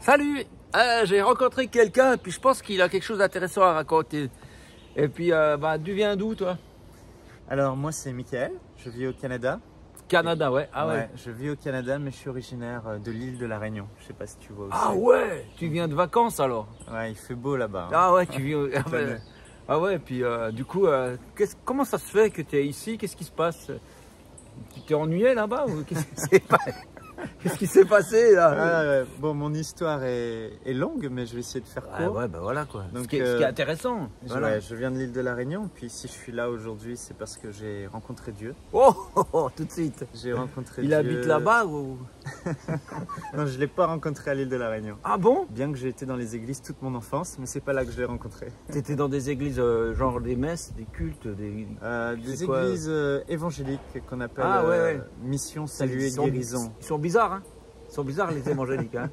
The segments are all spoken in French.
Salut, j'ai rencontré quelqu'un et puis je pense qu'il a quelque chose d'intéressant à raconter. Et puis, tu viens d'où toi? Alors moi c'est Michael, je vis au Canada. Canada, ouais. Ah ouais. Je vis au Canada mais je suis originaire de l'île de la Réunion. Je sais pas si tu vois aussi. Ah ouais, tu viens de vacances alors? Ouais, il fait beau là-bas. Hein. Ah ouais, tu vis au... Ah ouais, puis du coup, comment ça se fait que tu es ici? Qu'est-ce qui se passe? Tu t'es ennuyé là-bas ou qu'est-ce qui s'est passé là? Bon, mon histoire est longue, mais je vais essayer de faire court. Ouais, bah voilà quoi. Donc, ce qui est intéressant. Voilà. Je viens de l'île de la Réunion, puis si je suis là aujourd'hui, c'est parce que j'ai rencontré Dieu. Oh, tout de suite. J'ai rencontré Il Dieu. habite là-bas ou? Non, je ne l'ai pas rencontré à l'île de la Réunion. Ah bon? Bien que j'ai été dans les églises toute mon enfance, mais c'est pas là que je l'ai rencontré. Tu étais dans des églises, genre des messes, des cultes, des églises évangéliques qu'on appelle Mission, Salut et Guérison. Ils sont bizarres, hein? Ils sont bizarres les évangéliques, hein?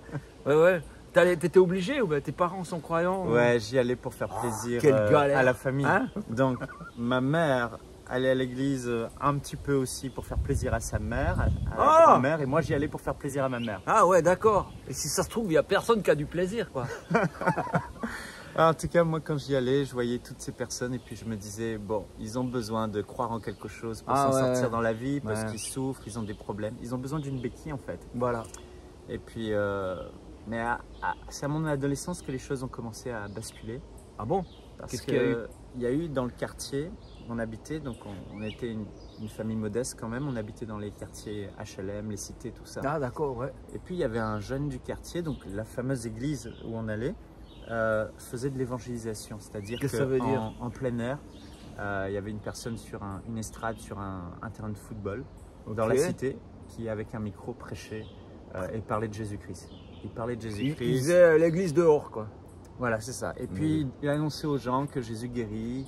Ouais. T'étais obligé ou tes parents sont croyants? Ouais, j'y allais pour faire plaisir à la famille. Hein? Donc, ma mère allait à l'église un petit peu aussi pour faire plaisir à sa mère, à la grand-mère, et moi j'y allais pour faire plaisir à ma mère. Ah ouais, d'accord. Et si ça se trouve, il n'y a personne qui a du plaisir, quoi. Alors, en tout cas, moi quand j'y allais, je voyais toutes ces personnes et puis je me disais, bon, ils ont besoin de croire en quelque chose pour s'en sortir dans la vie, parce qu'ils souffrent, ils ont des problèmes. Ils ont besoin d'une béquille en fait. Voilà. Et puis, mais c'est à mon adolescence que les choses ont commencé à basculer. Ah bon? Parce qu'il y a eu dans le quartier où on habitait, donc on était une famille modeste quand même, on habitait dans les quartiers HLM, les cités, tout ça. Ah d'accord, ouais. Et puis il y avait un jeune du quartier, donc la fameuse église où on allait, faisait de l'évangélisation, c'est-à-dire qu'en plein air, il y avait une personne sur une estrade sur un terrain de football dans la cité qui avec un micro prêchait et parlait de Jésus-Christ. Il parlait de Jésus-Christ. Il faisait l'église dehors, quoi. Voilà, c'est ça. Et puis, il annonçait aux gens que Jésus guérit,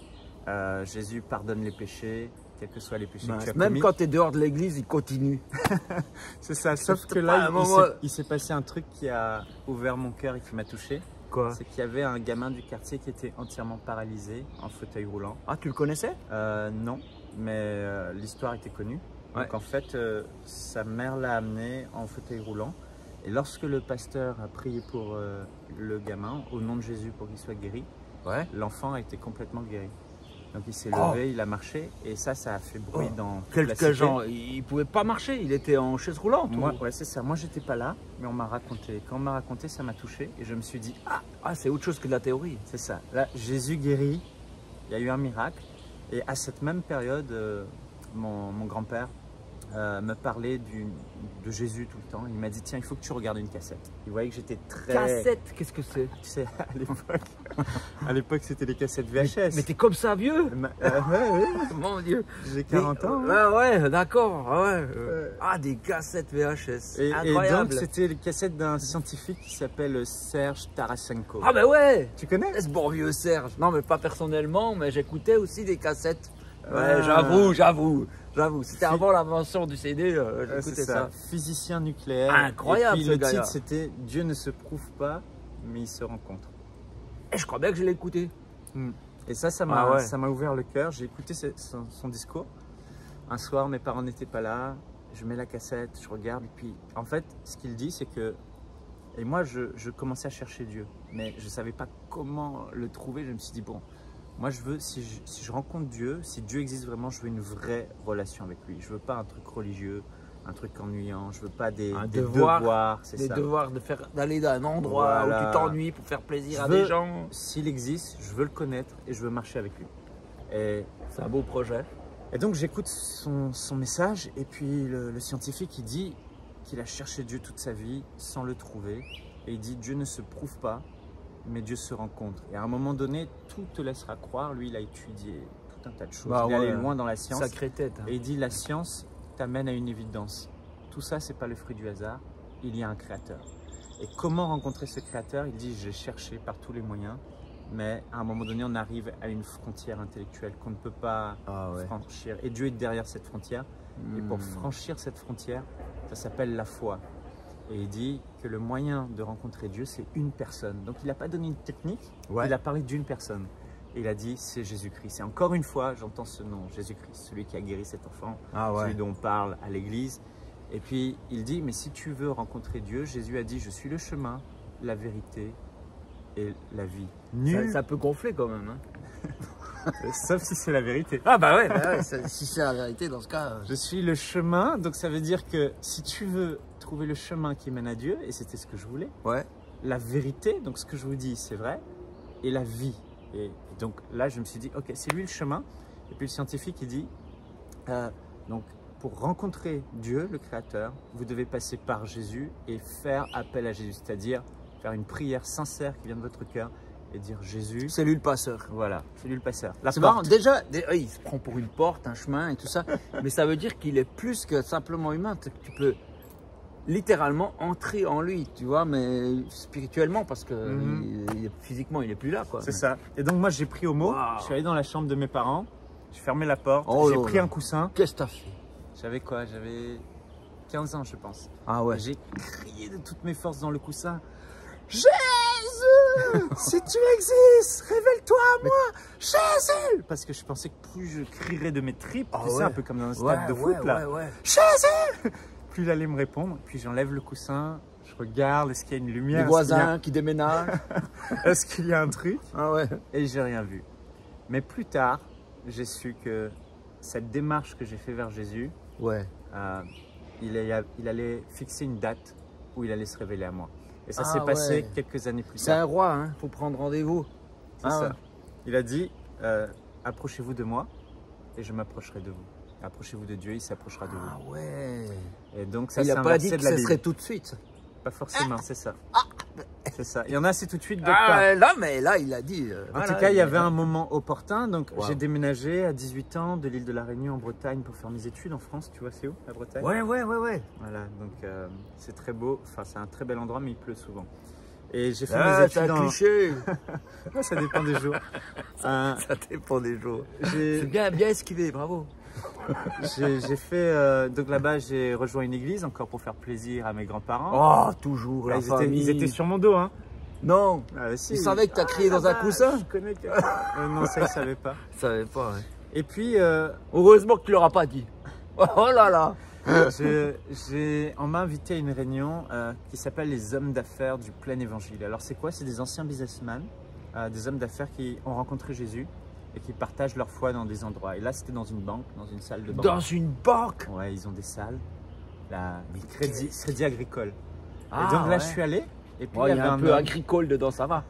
Jésus pardonne les péchés, quels que soient les péchés que tu as commis. Même quand tu es dehors de l'église, il continue. C'est ça, sauf que là, il s'est passé un truc qui a ouvert mon cœur et qui m'a touché. Quoi? C'est qu'il y avait un gamin du quartier qui était entièrement paralysé, en fauteuil roulant. Ah, tu le connaissais? Non, mais l'histoire était connue. Ouais. Donc en fait, sa mère l'a amené en fauteuil roulant. Et lorsque le pasteur a prié pour le gamin, au nom de Jésus pour qu'il soit guéri, l'enfant a été complètement guéri. Donc il s'est levé, il a marché, et ça a fait bruit dans toute la cité. Gens, il pouvait pas marcher, il était en chaise roulante. Ouais, c'est ça. Moi, j'étais pas là, mais on m'a raconté. Quand on m'a raconté, ça m'a touché, et je me suis dit, c'est autre chose que de la théorie. C'est ça. Là, Jésus guérit, il y a eu un miracle, et à cette même période, mon grand-père me parlait de Jésus tout le temps. Il m'a dit, tiens, il faut que tu regardes une cassette. Il voyait que j'étais très... Cassette? Qu'est-ce que c'est? Tu sais, à l'époque, c'était les cassettes VHS. Mais t'es comme ça, vieux? Ouais. Mon Dieu. J'ai 40 ans. Ouais, d'accord. Des cassettes VHS. Incroyable. Et donc, c'était les cassettes d'un scientifique qui s'appelle Serge Tarasenko. Ah ben ouais. Tu connais? Ce bon vieux Serge. Non, mais pas personnellement, mais j'écoutais aussi des cassettes. Ouais, j'avoue. C'était avant l'invention du CD, j'écoutais ça. Physicien nucléaire. Incroyable. Et puis, le titre c'était Dieu ne se prouve pas, mais il se rencontre. Et je crois bien que je l'ai écouté. Et ça m'a ouvert le cœur. J'ai écouté son discours. Un soir, mes parents n'étaient pas là. Je mets la cassette, je regarde. Et puis, en fait, ce qu'il dit, c'est que... Et moi, je commençais à chercher Dieu. Mais je ne savais pas comment le trouver. Je me suis dit, bon... Moi, je veux, si je rencontre Dieu, si Dieu existe vraiment, je veux une vraie relation avec lui. Je veux pas un truc religieux, un truc ennuyant. Je veux pas des devoirs. Des devoirs d'aller dans un endroit où tu t'ennuies pour faire plaisir à des gens. S'il existe, je veux le connaître et je veux marcher avec lui. Et c'est un beau projet. Et donc, j'écoute son message et puis le scientifique, il dit qu'il a cherché Dieu toute sa vie sans le trouver. Et il dit, Dieu ne se prouve pas, mais Dieu se rencontre. Et à un moment donné, tout te laissera croire. Lui, il a étudié tout un tas de choses. Il est allé loin dans la science. Sacrée tête. Et il dit, la science t'amène à une évidence. Tout ça, c'est pas le fruit du hasard. Il y a un créateur. Et comment rencontrer ce créateur? Il dit, j'ai cherché par tous les moyens. Mais à un moment donné, on arrive à une frontière intellectuelle qu'on ne peut pas franchir. Et Dieu est derrière cette frontière. Et pour franchir cette frontière, ça s'appelle la foi. Et il dit que le moyen de rencontrer Dieu, c'est une personne. Donc il n'a pas donné une technique, il a parlé d'une personne. Et il a dit, c'est Jésus-Christ. Et encore une fois, j'entends ce nom, Jésus-Christ, celui qui a guéri cet enfant, celui dont on parle à l'église. Et puis il dit, mais si tu veux rencontrer Dieu, Jésus a dit, je suis le chemin, la vérité et la vie. Ça peut gonfler quand même. Hein. Sauf si c'est la vérité. Ah bah ouais, si c'est la vérité dans ce cas. Je suis le chemin, donc ça veut dire que si tu veux trouver le chemin qui mène à Dieu, et c'était ce que je voulais, Ouais. la vérité, donc ce que je vous dis c'est vrai, et la vie. Et donc là je me suis dit, ok, c'est lui le chemin. Et puis le scientifique il dit, donc pour rencontrer Dieu, le Créateur, vous devez passer par Jésus et faire appel à Jésus, c'est-à-dire faire une prière sincère qui vient de votre cœur et dire Jésus. C'est lui le passeur. Voilà, c'est lui le passeur. C'est marrant, déjà, il se prend pour une porte, un chemin et tout ça, mais ça veut dire qu'il est plus que simplement humain. Tu peux littéralement entrer en lui, tu vois, mais spirituellement parce que physiquement il est plus là, quoi. C'est ça. Et donc moi j'ai pris au mot, je suis allé dans la chambre de mes parents, j'ai fermé la porte, j'ai pris un coussin. Qu'est-ce que t'as fait? J'avais quoi? J'avais 15 ans je pense. Ah ouais. J'ai crié de toutes mes forces dans le coussin. Jésus, si tu existes, révèle-toi à moi, Jésus. Parce que je pensais que plus je crierais de mes tripes, tu sais, un peu comme dans un stade de foot là. Jésus. Plus il allait me répondre, puis j'enlève le coussin, je regarde, est-ce qu'il y a une lumière? Les voisins qui déménagent. Est-ce qu'il y a un truc? Ah ouais. Et j'ai rien vu. Mais plus tard, j'ai su que cette démarche que j'ai fait vers Jésus, ouais. Il allait fixer une date où il allait se révéler à moi. Et ça s'est passé quelques années plus tard. C'est un roi, hein, faut prendre rendez-vous. C'est ça. Il a dit, approchez-vous de moi et je m'approcherai de vous. Approchez-vous de Dieu, il s'approchera de vous. Ah ouais. Et donc ça, il n'a pas dit que ce serait tout de suite. Pas forcément, c'est ça. C'est ça. Il y en a, c'est tout de suite, d'autres pas. Là, mais là, il a dit. En tout cas, il y avait un moment opportun. Donc, j'ai déménagé à 18 ans de l'île de la Réunion en Bretagne pour faire mes études en France. Tu vois, c'est où, la Bretagne? Ouais. Voilà, donc c'est très beau. Enfin, c'est un très bel endroit, mais il pleut souvent. Et j'ai fait mes études. C'est un cliché. Ouais, ça dépend des jours. Ça dépend des jours. C'est bien esquivé, bravo. J'ai fait, donc là-bas, j'ai rejoint une église encore pour faire plaisir à mes grands-parents. Oh, toujours, là, ils étaient sur mon dos, hein. Non, si. Ils savaient que tu as crié dans un coussin. Je connais que... non, ça, ils ne savaient pas. Ils ne savaient pas, ouais. Et puis... heureusement que tu leur as pas dit. Oh là là. On m'a invité à une réunion qui s'appelle les hommes d'affaires du plein évangile. Alors c'est quoi? C'est des anciens businessmen, des hommes d'affaires qui ont rencontré Jésus et qui partagent leur foi dans des endroits. Et là, c'était dans une banque, dans une salle de banque. Dans une banque? Ouais, ils ont des salles. Là, crédit agricole. Et donc là, je suis allé. Et puis il y a un peu agricole dedans, ça va.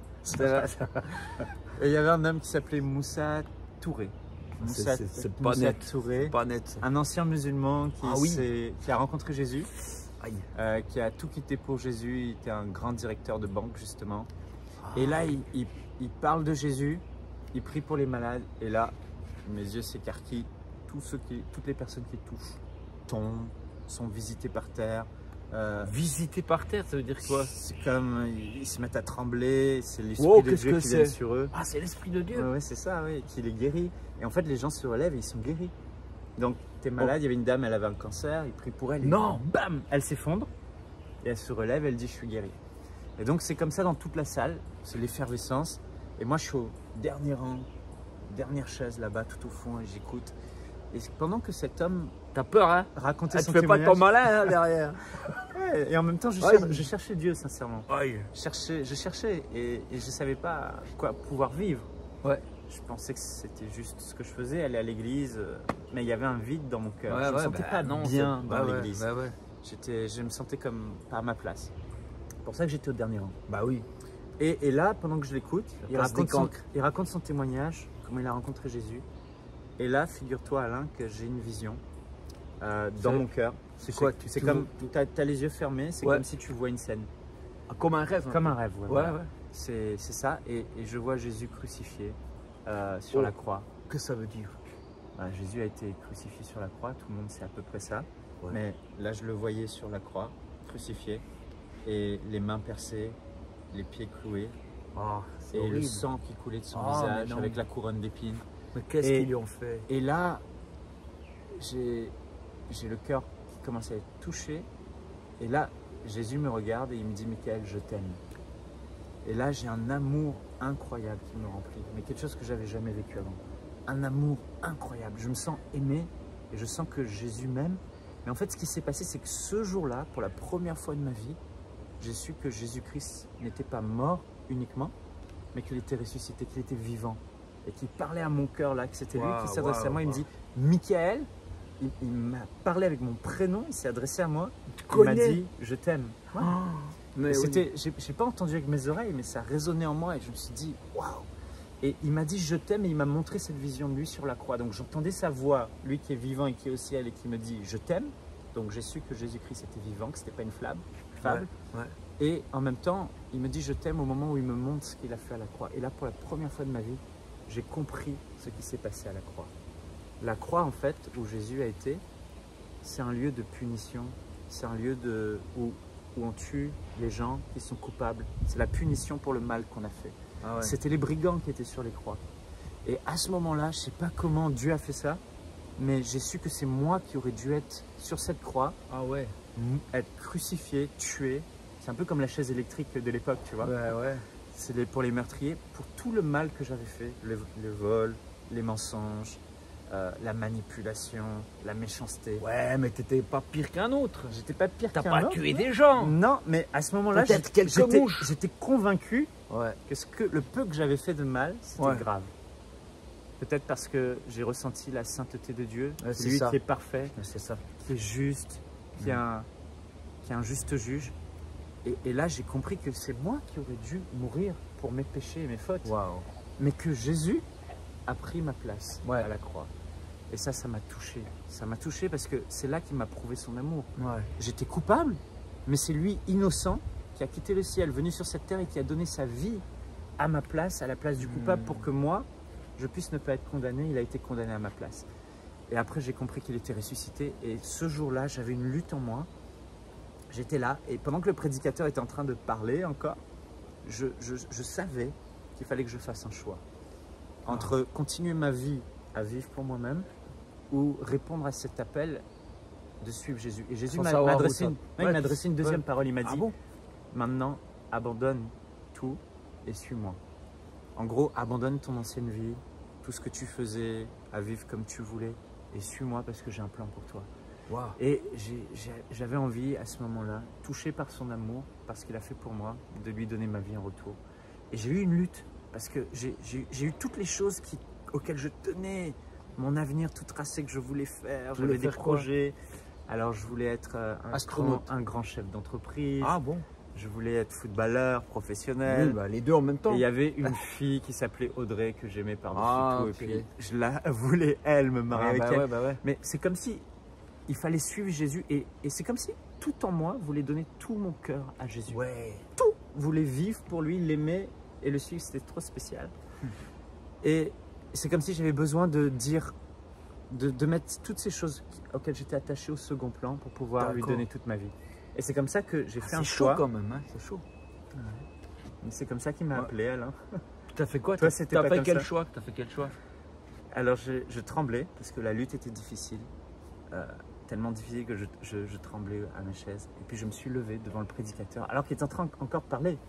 Et il y avait un homme qui s'appelait Moussa Touré. C'est pas net. Touré, pas net. Un ancien musulman qui a rencontré Jésus, qui a tout quitté pour Jésus. Il était un grand directeur de banque justement. Et là, il parle de Jésus, il prie pour les malades. Et là, mes yeux s'écarquillent. Toutes les personnes qui touchent tombent, sont visitées par terre. Visiter par terre, ça veut dire quoi? C'est comme ils se mettent à trembler, c'est l'esprit de Dieu qui vient sur eux. Ah, c'est l'esprit de Dieu. Ouais, c'est ça, oui, qui les guérit. Et en fait, les gens se relèvent et ils sont guéris. Donc, tu es malade, il y avait une dame, elle avait un cancer, il prie pour elle. Et non, bam, elle s'effondre et elle se relève, elle dit je suis guérie. Et donc, c'est comme ça dans toute la salle, c'est l'effervescence. Et moi, je suis au dernier rang, dernière chaise là-bas, tout au fond, et j'écoute. Et pendant que cet homme... T'as peur, hein? Racontait son tu fais témoignage. pas ton malin, hein, derrière. Ouais, et en même temps, je cherchais Dieu, sincèrement. Je cherchais et je savais pas quoi pouvoir vivre. Ouais. Je pensais que c'était juste ce que je faisais, aller à l'église, mais il y avait un vide dans mon cœur. Je me sentais pas bien dans l'église. Je me sentais comme pas à ma place. C'est pour ça que j'étais au dernier rang. Bah oui. Et là, pendant que je l'écoute, il raconte son témoignage, comment il a rencontré Jésus. Et là, figure-toi Alain que j'ai une vision dans mon cœur. C'est quoi? C'est comme, tu as les yeux fermés, c'est comme si tu vois une scène. Comme un rêve. Comme un rêve, ouais. C'est ça, et je vois Jésus crucifié sur la croix. Que ça veut dire? Jésus a été crucifié sur la croix, tout le monde sait à peu près ça. Mais là, je le voyais sur la croix, crucifié, et les mains percées, les pieds cloués, et horrible. Le sang qui coulait de son visage avec la couronne d'épines. Mais qu'est-ce qu'ils lui ont fait? Et là, j'ai le cœur qui commence à être touché. Et là, Jésus me regarde et il me dit, Michael, je t'aime. Et là, j'ai un amour incroyable qui me remplit. Mais quelque chose que j'avais jamais vécu avant. Un amour incroyable. Je me sens aimé et je sens que Jésus m'aime. Mais en fait, ce qui s'est passé, c'est que ce jour-là, pour la première fois de ma vie, j'ai su que Jésus-Christ n'était pas mort uniquement, mais qu'il était ressuscité, qu'il était vivant. Et qu'il parlait à mon cœur là, que c'était lui qui s'adressait à moi. Il me dit, Michael, il m'a parlé avec mon prénom, il s'est adressé à moi. Il m'a dit, je t'aime. Ouais. J'ai pas entendu avec mes oreilles, mais ça résonnait en moi et je me suis dit, waouh. Et il m'a dit, je t'aime, et il m'a montré cette vision de lui sur la croix. Donc j'entendais sa voix, lui qui est vivant et qui est au ciel et qui me dit, je t'aime. Donc j'ai su que Jésus-Christ était vivant, que c'était pas une fable. Et en même temps, il me dit, je t'aime au moment où il me montre ce qu'il a fait à la croix. Et là, pour la première fois de ma vie, j'ai compris ce qui s'est passé à la croix. La croix, en fait, où Jésus a été, c'est un lieu de punition, c'est un lieu où on tue les gens qui sont coupables. C'est la punition pour le mal qu'on a fait. Ah ouais. C'était les brigands qui étaient sur les croix. Et à ce moment-là, je ne sais pas comment Dieu a fait ça, mais j'ai su que c'est moi qui aurais dû être sur cette croix, être crucifié, tué. C'est un peu comme la chaise électrique de l'époque, tu vois. C'est pour les meurtriers, pour tout le mal que j'avais fait, le vol, les mensonges, la manipulation, la méchanceté. Ouais, mais t'étais pas pire qu'un autre. J'étais pas pire qu'un autre. T'as pas tué des gens. Non, mais à ce moment-là, j'étais convaincu que le peu que j'avais fait de mal, c'était grave. Peut-être parce que j'ai ressenti la sainteté de Dieu, lui qui est parfait, qui est juste, qui est un juste juge. Et là, j'ai compris que c'est moi qui aurais dû mourir pour mes péchés et mes fautes. Mais que Jésus a pris ma place à la croix. Et ça m'a touché. Ça m'a touché parce que c'est là qu'il m'a prouvé son amour. J'étais coupable, mais c'est lui, innocent, qui a quitté le ciel, venu sur cette terre et qui a donné sa vie à ma place, à la place du coupable, pour que moi, je puisse ne pas être condamné. Il a été condamné à ma place. Et après, j'ai compris qu'il était ressuscité. Et ce jour-là, j'avais une lutte en moi. J'étais là, et pendant que le prédicateur était en train de parler encore, je savais qu'il fallait que je fasse un choix. Entre continuer ma vie à vivre pour moi-même ou répondre à cet appel de suivre Jésus. Et Jésus m'a adressé une deuxième parole. Il m'a dit, maintenant, abandonne tout et suis-moi. En gros, abandonne ton ancienne vie, tout ce que tu faisais, à vivre comme tu voulais, et suis-moi parce que j'ai un plan pour toi. Et j'avais envie à ce moment-là, touché par son amour, par ce qu'il a fait pour moi, de lui donner ma vie en retour. Et j'ai eu une lutte, parce que j'ai eu toutes les choses auxquelles je tenais, mon avenir tout tracé que je voulais faire, j'avais des projets. Alors je voulais être un grand chef d'entreprise, je voulais être footballeur professionnel. Les deux en même temps. Et il y avait une fille qui s'appelait Audrey que j'aimais par-dessus tout, et puis je la voulais, elle, me marier avec elle. Mais c'est comme si il fallait suivre Jésus et c'est comme si tout en moi voulait donner tout mon cœur à Jésus. Tout voulait vivre pour lui, l'aimer et le suivre, c'était trop spécial. Et c'est comme si j'avais besoin de dire, de mettre toutes ces choses auxquelles j'étais attaché au second plan pour pouvoir lui donner toute ma vie. Et c'est comme ça que j'ai fait un choix. C'est chaud quand même, hein, c'est chaud. C'est comme ça qu'il m'a appelé, Alain. Tu as fait quoi? Toi, c'était pas fait quel choix? Tu as fait quel choix? Alors je tremblais parce que la lutte était difficile. Tellement difficile que je tremblais à ma chaise. Et puis je me suis levé devant le prédicateur, alors qu'il était en train encore de parler.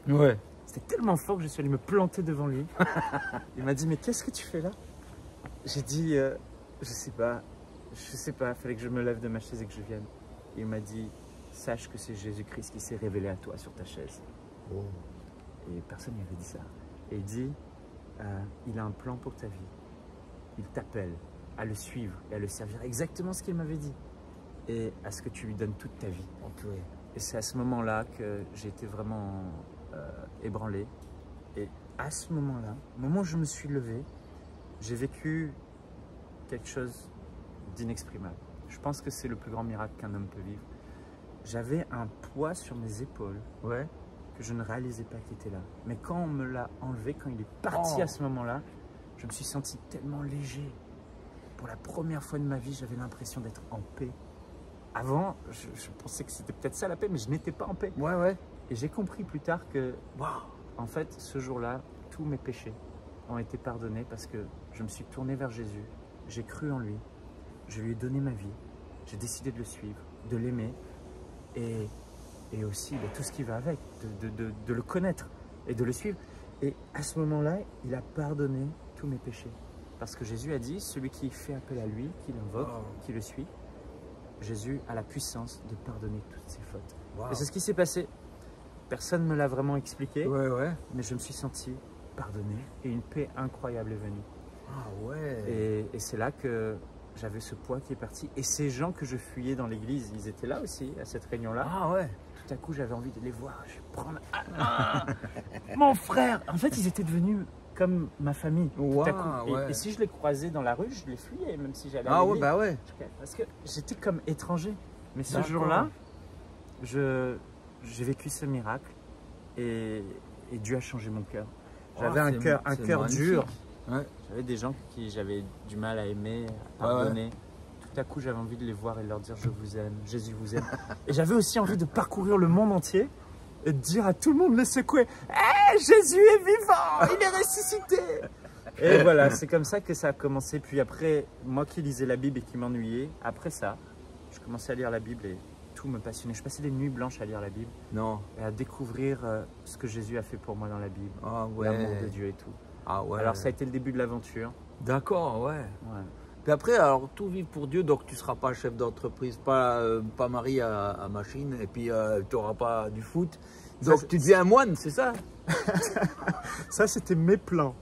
C'était tellement fort que je suis allé me planter devant lui. Il m'a dit, mais qu'est-ce que tu fais là? J'ai dit, je sais pas, il fallait que je me lève de ma chaise et que je vienne. Et il m'a dit, sache que c'est Jésus-Christ qui s'est révélé à toi sur ta chaise. Et personne ne m'avait dit ça. Et il dit, il a un plan pour ta vie. Il t'appelle à le suivre et à le servir. Exactement ce qu'il m'avait dit. Et à ce que tu lui donnes toute ta vie. Et c'est à ce moment-là que j'ai été vraiment ébranlé. Et à ce moment-là, au moment où je me suis levé, j'ai vécu quelque chose d'inexprimable. Je pense que c'est le plus grand miracle qu'un homme peut vivre. J'avais un poids sur mes épaules que je ne réalisais pas qu'il était là. Mais quand on me l'a enlevé, quand il est parti à ce moment-là, je me suis senti tellement léger. Pour la première fois de ma vie, j'avais l'impression d'être en paix. Avant, je pensais que c'était peut-être ça la paix, mais je n'étais pas en paix. Et j'ai compris plus tard que, en fait, ce jour-là, tous mes péchés ont été pardonnés parce que je me suis tourné vers Jésus, j'ai cru en lui, je lui ai donné ma vie, j'ai décidé de le suivre, de l'aimer et aussi tout ce qui va avec, de le connaître et de le suivre. Et à ce moment-là, il a pardonné tous mes péchés. Parce que Jésus a dit, celui qui fait appel à lui, qui l'invoque, qui le suit, Jésus a la puissance de pardonner toutes ses fautes. Et c'est ce qui s'est passé. Personne ne me l'a vraiment expliqué, Ouais. mais je me suis senti pardonné et une paix incroyable est venue. Ah ouais. Et c'est là que j'avais ce poids qui est parti. Et ces gens que je fuyais dans l'église, ils étaient là aussi, à cette réunion-là. Ah ouais. Tout à coup, j'avais envie de les voir. Je vais prendre mon frère. En fait, ils étaient devenus comme ma famille. Wow, tout à coup. ouais. Et si je les croisais dans la rue, je les fuyais, même si j'allais à Ah ouais, l'église. bah ouais. Parce que j'étais comme étranger. Mais ce D'accord. jour-là, j'ai vécu ce miracle et Dieu a changé mon cœur. J'avais un cœur dur. Ouais. J'avais des gens qui j'avais du mal à aimer, à pardonner. Ouais. Tout à coup, j'avais envie de les voir et de leur dire je vous aime, Jésus vous aime. Et j'avais aussi envie de parcourir le monde entier et de dire à tout le monde, le secouer, hey, Jésus est vivant, il est ressuscité. Et voilà, c'est comme ça que ça a commencé. Puis après, moi qui lisais la Bible et qui m'ennuyais, après ça, je commençais à lire la Bible et tout me passionnait. Je passais des nuits blanches à lire la Bible et à découvrir ce que Jésus a fait pour moi dans la Bible, l'amour de Dieu et tout. Ah ouais. Alors ça a été le début de l'aventure. D'accord, ouais. Puis après, alors tout vivre pour Dieu, donc tu ne seras pas chef d'entreprise, pas marié à machine, et puis tu n'auras pas du foot. Donc ça, tu deviens un moine, c'est ça? Ça, c'était mes plans.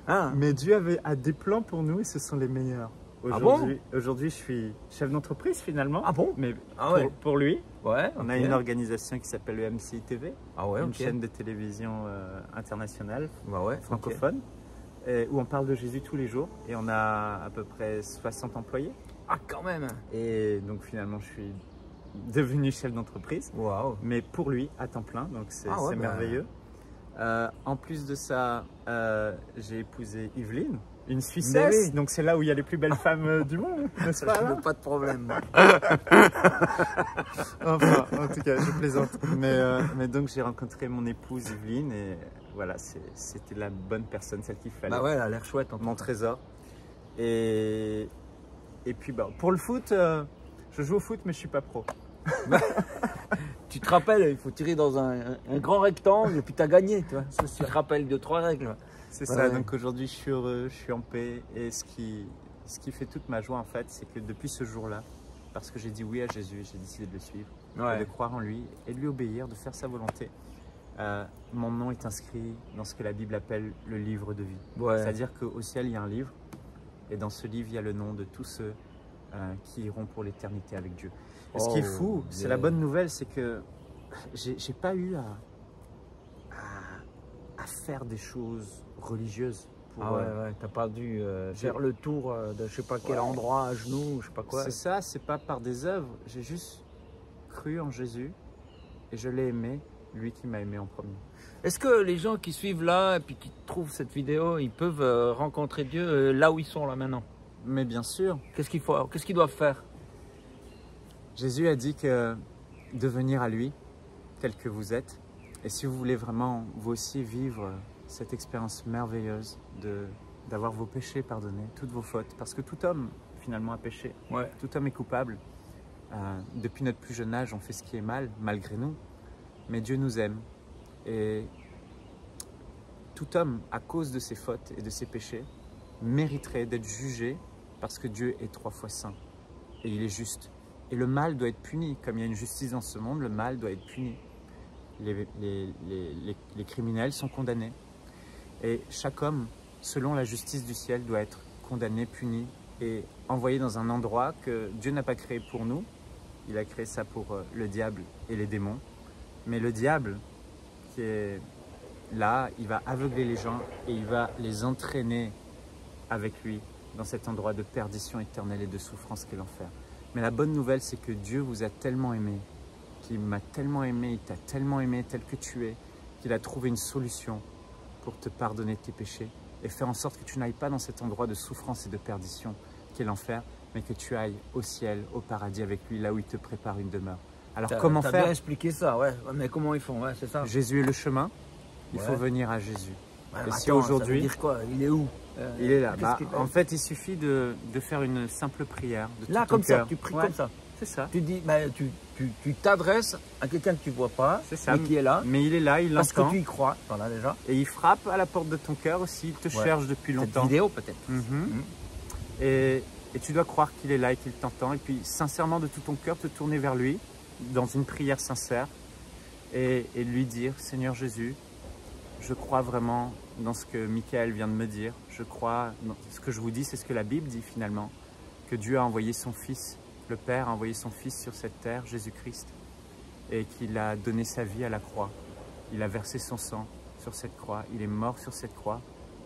Hein? Mais Dieu a des plans pour nous et ce sont les meilleurs. Aujourd'hui, je suis chef d'entreprise finalement. Ah bon? Mais ouais. pour lui, on a une organisation qui s'appelle le MCI TV, une chaîne de télévision internationale, francophone, où on parle de Jésus tous les jours. Et on a à peu près 60 employés. Ah, quand même! Et donc finalement, je suis devenu chef d'entreprise. Wow. Mais pour lui, à temps plein, donc c'est merveilleux. En plus de ça, j'ai épousé Yveline, une Suissesse, donc c'est là où il y a les plus belles femmes du monde, n'est-ce pas? Pas de problème. Enfin, en tout cas, je plaisante. Mais donc j'ai rencontré mon épouse Yveline et voilà, c'était la bonne personne, celle qu'il fallait. Bah ouais, elle a l'air chouette. Mon trésor. Et puis pour le foot, je joue au foot mais je suis pas pro. Tu te rappelles, il faut tirer dans un grand rectangle et puis tu as gagné, tu vois. Ça, tu te rappelles 2-3 règles. C'est ça, donc aujourd'hui je suis heureux, je suis en paix et ce qui fait toute ma joie en fait, c'est que depuis ce jour-là, parce que j'ai dit oui à Jésus, j'ai décidé de le suivre, de croire en lui et de lui obéir, de faire sa volonté. Mon nom est inscrit dans ce que la Bible appelle le livre de vie. C'est-à-dire qu'au ciel il y a un livre et dans ce livre il y a le nom de tous ceux qui iront pour l'éternité avec Dieu. Et ce qui est fou, c'est la bonne nouvelle, c'est que j'ai pas eu à faire des choses religieuses. T'as pas dû faire le tour de je sais pas quel endroit à genoux, je sais pas quoi. C'est ça, c'est pas par des œuvres. J'ai juste cru en Jésus et je l'ai aimé, lui qui m'a aimé en premier. Est-ce que les gens qui suivent là et puis qui trouvent cette vidéo, ils peuvent rencontrer Dieu là où ils sont là maintenant? Mais bien sûr. Qu'est-ce qu'ils doivent faire? Jésus a dit que de venir à lui, tel que vous êtes, et si vous voulez vraiment vous aussi vivre cette expérience merveilleuse d'avoir vos péchés pardonnés, toutes vos fautes, parce que tout homme finalement a péché, tout homme est coupable. Depuis notre plus jeune âge, on fait ce qui est mal, malgré nous, mais Dieu nous aime. Et tout homme, à cause de ses fautes et de ses péchés, mériterait d'être jugé parce que Dieu est 3 fois saint et il est juste. Et le mal doit être puni. Comme il y a une justice dans ce monde, le mal doit être puni. Les criminels sont condamnés. Et chaque homme, selon la justice du ciel, doit être condamné, puni et envoyé dans un endroit que Dieu n'a pas créé pour nous. Il a créé ça pour le diable et les démons. Mais le diable, qui est là, il va aveugler les gens et il va les entraîner avec lui dans cet endroit de perdition éternelle et de souffrance qu'est l'enfer. Mais la bonne nouvelle, c'est que Dieu vous a tellement aimé, qu'il m'a tellement aimé, il t'a tellement aimé tel que tu es, qu'il a trouvé une solution pour te pardonner tes péchés et faire en sorte que tu n'ailles pas dans cet endroit de souffrance et de perdition qu'est l'enfer, mais que tu ailles au ciel, au paradis avec lui, là où il te prépare une demeure. Alors comment faire? Tu as bien expliqué ça, mais comment ils font, c'est ça. Jésus est le chemin, il faut venir à Jésus. Et si aujourd'hui, ça veut dire quoi? Il est où? Il est là. En fait, il suffit de faire une simple prière. Là, comme ça, tu pries comme ça. C'est ça. Tu dis, tu t'adresses à quelqu'un que tu ne vois pas, mais qui est là. Mais il est là, il l'entend. Parce que tu y crois, voilà déjà. Et il frappe à la porte de ton cœur aussi, il te cherche depuis longtemps. Cette vidéo peut-être. Et tu dois croire qu'il est là et qu'il t'entend. Et puis, sincèrement, de tout ton cœur, te tourner vers lui, dans une prière sincère. et lui dire, Seigneur Jésus, je crois vraiment dans ce que Michael vient de me dire. Je crois dans ce que je vous dis, c'est ce que la Bible dit finalement, que Dieu a envoyé son Fils, le Père a envoyé son Fils sur cette terre, Jésus-Christ, et qu'il a donné sa vie à la croix. Il a versé son sang sur cette croix, il est mort sur cette croix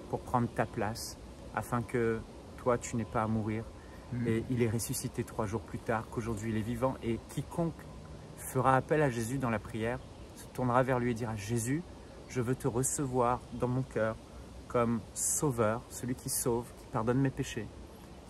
pour prendre ta place, afin que toi, tu n'aies pas à mourir. Et il est ressuscité 3 jours plus tard, qu'aujourd'hui il est vivant. Et quiconque fera appel à Jésus dans la prière, se tournera vers lui et dira, Jésus, je veux te recevoir dans mon cœur comme sauveur, celui qui sauve, qui pardonne mes péchés,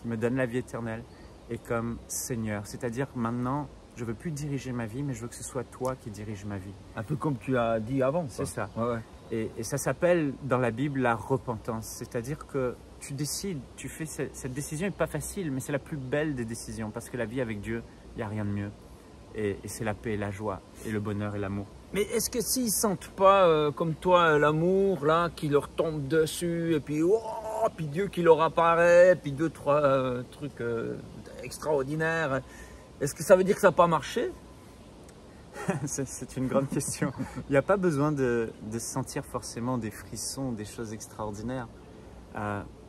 qui me donne la vie éternelle, et comme Seigneur. C'est-à-dire maintenant, je ne veux plus diriger ma vie, mais je veux que ce soit toi qui dirige ma vie. Un peu comme tu as dit avant. C'est ça. Ouais, ouais. Et ça s'appelle dans la Bible la repentance. C'est-à-dire que tu décides, tu fais cette décision n'est pas facile, mais c'est la plus belle des décisions, parce que la vie avec Dieu, il n'y a rien de mieux. Et c'est la paix, la joie, et le bonheur et l'amour. Mais est-ce que s'ils ne sentent pas, comme toi, l'amour, là, qui leur tombe dessus, et puis, oh, puis Dieu qui leur apparaît, puis 2, 3 trucs extraordinaires, est-ce que ça veut dire que ça n'a pas marché? C'est une grande question. Il n'y a pas besoin de sentir forcément des frissons, des choses extraordinaires.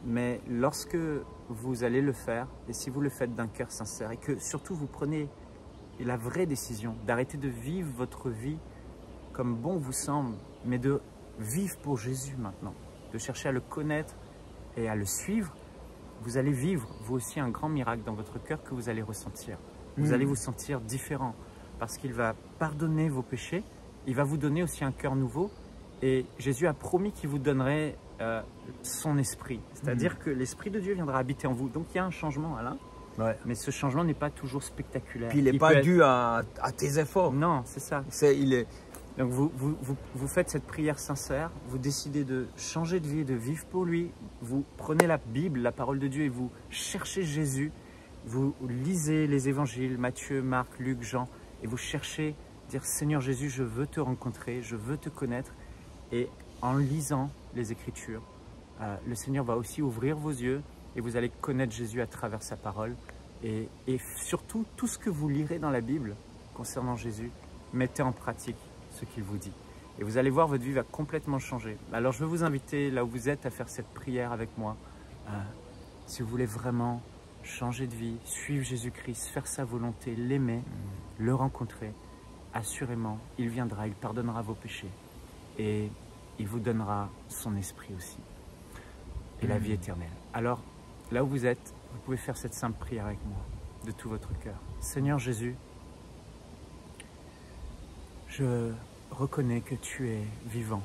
Mais lorsque vous allez le faire, et si vous le faites d'un cœur sincère, et que surtout vous prenez la vraie décision d'arrêter de vivre votre vie comme bon vous semble, mais de vivre pour Jésus maintenant, de chercher à le connaître et à le suivre, vous allez vivre vous aussi un grand miracle dans votre cœur que vous allez ressentir. Vous allez vous sentir différent parce qu'il va pardonner vos péchés, il va vous donner aussi un cœur nouveau, et Jésus a promis qu'il vous donnerait son esprit, c'est-à-dire que l'esprit de Dieu viendra habiter en vous. Donc il y a un changement, Alain. Ouais. Mais ce changement n'est pas toujours spectaculaire. Puis il n'est pas dû à tes efforts. Non, c'est ça. Donc vous faites cette prière sincère, vous décidez de changer de vie, de vivre pour lui. Vous prenez la Bible, la parole de Dieu, et vous cherchez Jésus. Vous lisez les évangiles, Matthieu, Marc, Luc, Jean, et vous cherchez, dire Seigneur Jésus, je veux te rencontrer, je veux te connaître. Et en lisant les Écritures, le Seigneur va aussi ouvrir vos yeux, et vous allez connaître Jésus à travers sa parole. Et surtout, tout ce que vous lirez dans la Bible concernant Jésus, mettez en pratique ce qu'il vous dit. Et vous allez voir, votre vie va complètement changer. Alors je veux vous inviter, là où vous êtes, à faire cette prière avec moi. Si vous voulez vraiment changer de vie, suivre Jésus-Christ, faire sa volonté, l'aimer, le rencontrer, assurément, il viendra, il pardonnera vos péchés. Et il vous donnera son esprit aussi. Et la vie éternelle. Alors, là où vous êtes, vous pouvez faire cette simple prière avec moi, de tout votre cœur. Seigneur Jésus, je reconnais que tu es vivant,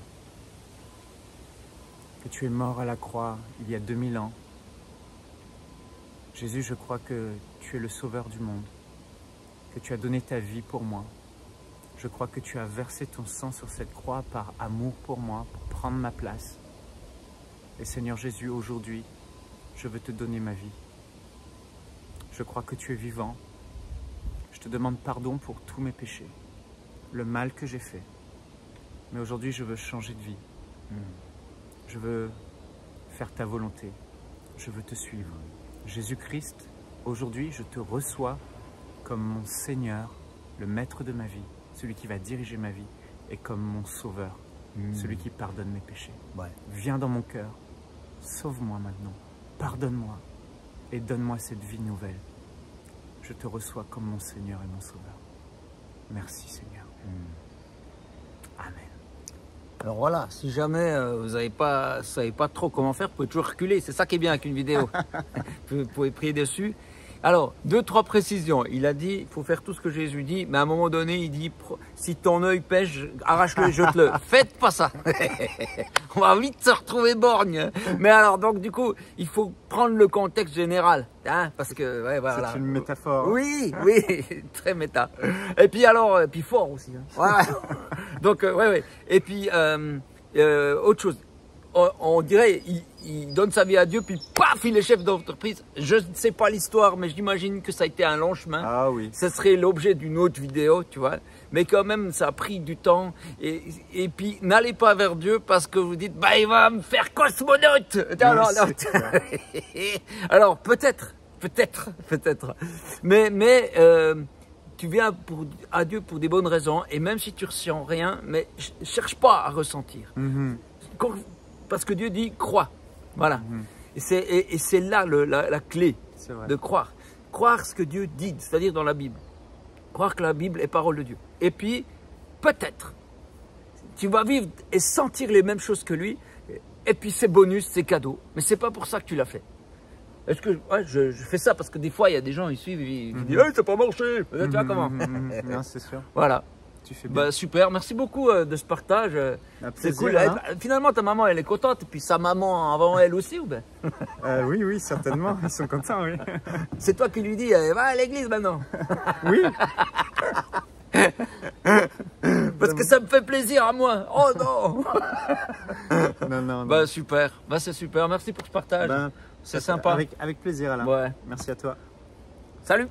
que tu es mort à la croix il y a 2000 ans. Jésus, je crois que tu es le sauveur du monde, que tu as donné ta vie pour moi. Je crois que tu as versé ton sang sur cette croix par amour pour moi, pour prendre ma place. Et Seigneur Jésus, aujourd'hui, je veux te donner ma vie. Je crois que tu es vivant. Je te demande pardon pour tous mes péchés, le mal que j'ai fait. Mais aujourd'hui, je veux changer de vie. Je veux faire ta volonté. Je veux te suivre. Jésus-Christ, aujourd'hui, je te reçois comme mon Seigneur, le maître de ma vie, celui qui va diriger ma vie, et comme mon sauveur, celui qui pardonne mes péchés. Ouais. Viens dans mon cœur, sauve-moi maintenant, pardonne-moi et donne-moi cette vie nouvelle. Je te reçois comme mon Seigneur et mon Sauveur. Merci Seigneur. Amen. Alors voilà, si jamais vous savez pas trop comment faire, vous pouvez toujours reculer. C'est ça qui est bien avec une vidéo. Vous pouvez prier dessus. Alors, 2-3 précisions. Il a dit, il faut faire tout ce que Jésus dit, mais à un moment donné, il dit, si ton œil pêche, arrache-le et jette-le. Faites pas ça. On va vite se retrouver borgne. Mais alors, donc, du coup, il faut prendre le contexte général. Hein, parce que, ouais, voilà. C'est une métaphore. Oui, oui, très méta. Et puis alors, puis fort aussi. Hein. Ouais. Donc, ouais. Et puis, autre chose. On dirait, il donne sa vie à Dieu, puis paf, il est chef d'entreprise. Je ne sais pas l'histoire, mais j'imagine que ça a été un long chemin. Ah oui. Ce serait l'objet d'une autre vidéo, tu vois. Mais quand même, ça a pris du temps. Et puis, n'allez pas vers Dieu parce que vous dites, bah, il va me faire cosmonaute. Alors, peut-être. Mais tu viens à Dieu pour des bonnes raisons, et même si tu ne ressens rien, mais cherche pas à ressentir. Parce que Dieu dit crois. Voilà. Et c'est là la clé de croire. Croire ce que Dieu dit, c'est-à-dire dans la Bible. Croire que la Bible est parole de Dieu. Et puis, peut-être, tu vas vivre et sentir les mêmes choses que lui, et puis c'est bonus, c'est cadeau. Mais c'est pas pour ça que tu l'as fait. Est-ce que je fais ça parce que des fois, il y a des gens, ils suivent, ils disent hey, « ça n'a pas marché !» Tu vois comment? Non, c'est sûr. Voilà. Tu fais bien. Bah, super, merci beaucoup de ce partage. C'est cool. Hein. Finalement, ta maman, elle est contente. Et puis sa maman avant elle aussi ou ben? Oui, certainement. Ils sont contents, oui. C'est toi qui lui dis va à l'église maintenant. Oui. Parce que ça me fait plaisir à moi. Oh non. Non. Bah super. Bah c'est super. Merci pour ce partage. Ben, c'est sympa. Avec plaisir, Alain. Ouais. Merci à toi. Salut.